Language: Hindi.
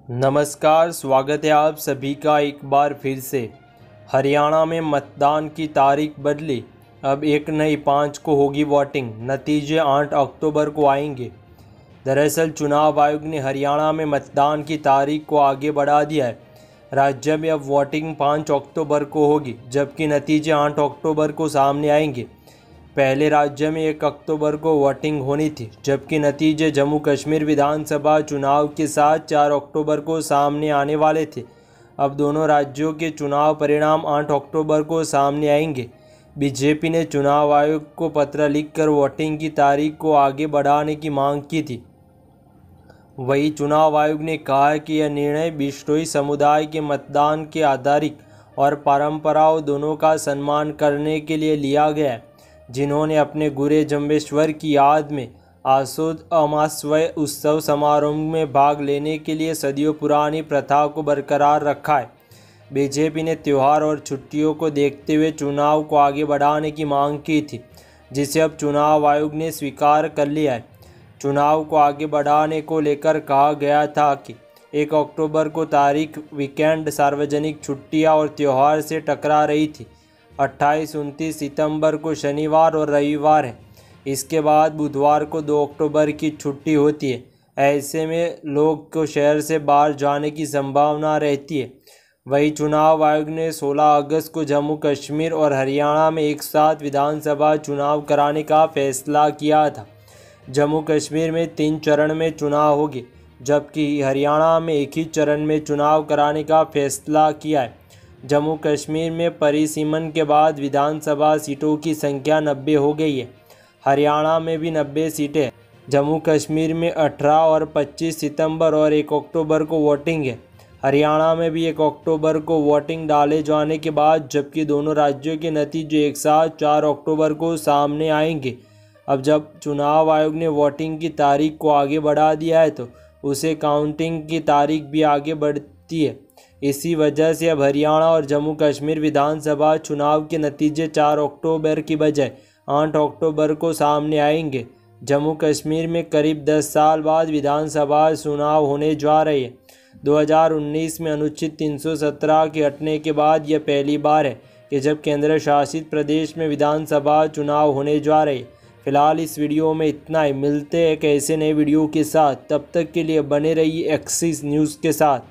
नमस्कार, स्वागत है आप सभी का एक बार फिर से। हरियाणा में मतदान की तारीख बदली, अब 1 नहीं 5 को होगी वोटिंग। नतीजे 8 अक्टूबर को आएंगे। दरअसल चुनाव आयोग ने हरियाणा में मतदान की तारीख को आगे बढ़ा दिया है। राज्य में अब वोटिंग 5 अक्टूबर को होगी, जबकि नतीजे 8 अक्टूबर को सामने आएंगे। पहले राज्य में 1 अक्टूबर को वोटिंग होनी थी, जबकि नतीजे जम्मू कश्मीर विधानसभा चुनाव के साथ 4 अक्टूबर को सामने आने वाले थे। अब दोनों राज्यों के चुनाव परिणाम 8 अक्टूबर को सामने आएंगे। बीजेपी ने चुनाव आयोग को पत्र लिखकर वोटिंग की तारीख को आगे बढ़ाने की मांग की थी। वहीं चुनाव आयोग ने कहा है कि यह निर्णय बिश्नोई समुदाय के मतदान के आधारित और परंपराओं दोनों का सम्मान करने के लिए लिया गया है, जिन्होंने अपने गुरे जम्बेश्वर की याद में आसोद अमावस्या उत्सव समारोह में भाग लेने के लिए सदियों पुरानी प्रथा को बरकरार रखा है। बीजेपी ने त्यौहार और छुट्टियों को देखते हुए चुनाव को आगे बढ़ाने की मांग की थी, जिसे अब चुनाव आयोग ने स्वीकार कर लिया है। चुनाव को आगे बढ़ाने को लेकर कहा गया था कि 1 अक्टूबर को तारीख वीकेंड, सार्वजनिक छुट्टियां और त्यौहार से टकरा रही थी। 28-29 सितंबर को शनिवार और रविवार है। इसके बाद बुधवार को 2 अक्टूबर की छुट्टी होती है। ऐसे में लोग को शहर से बाहर जाने की संभावना रहती है। वहीं चुनाव आयोग ने 16 अगस्त को जम्मू कश्मीर और हरियाणा में एक साथ विधानसभा चुनाव कराने का फैसला किया था। जम्मू कश्मीर में 3 चरण में चुनाव होंगे, जबकि हरियाणा में एक ही चरण में चुनाव कराने का फैसला किया है। जम्मू कश्मीर में परिसीमन के बाद विधानसभा सीटों की संख्या 90 हो गई है। हरियाणा में भी 90 सीटें हैं। जम्मू कश्मीर में 18 और 25 सितंबर और 1 अक्टूबर को वोटिंग है। हरियाणा में भी 1 अक्टूबर को वोटिंग डाले जाने के बाद, जबकि दोनों राज्यों के नतीजे एक साथ 4 अक्टूबर को सामने आएंगे। अब जब चुनाव आयोग ने वोटिंग की तारीख को आगे बढ़ा दिया है, तो उसे काउंटिंग की तारीख भी आगे बढ़ती है। इसी वजह से अब हरियाणा और जम्मू कश्मीर विधानसभा चुनाव के नतीजे 4 अक्टूबर की बजाय 8 अक्टूबर को सामने आएंगे। जम्मू कश्मीर में करीब 10 साल बाद विधानसभा चुनाव होने जा रहे हैं। 2019 में अनुच्छेद 317 के हटने के बाद यह पहली बार है कि जब केंद्र शासित प्रदेश में विधानसभा चुनाव होने जा रहे हैं। फिलहाल इस वीडियो में इतना ही। मिलते हैं एक ऐसे नए वीडियो के साथ। तब तक के लिए बने रहिए एक्सिस न्यूज़ के साथ।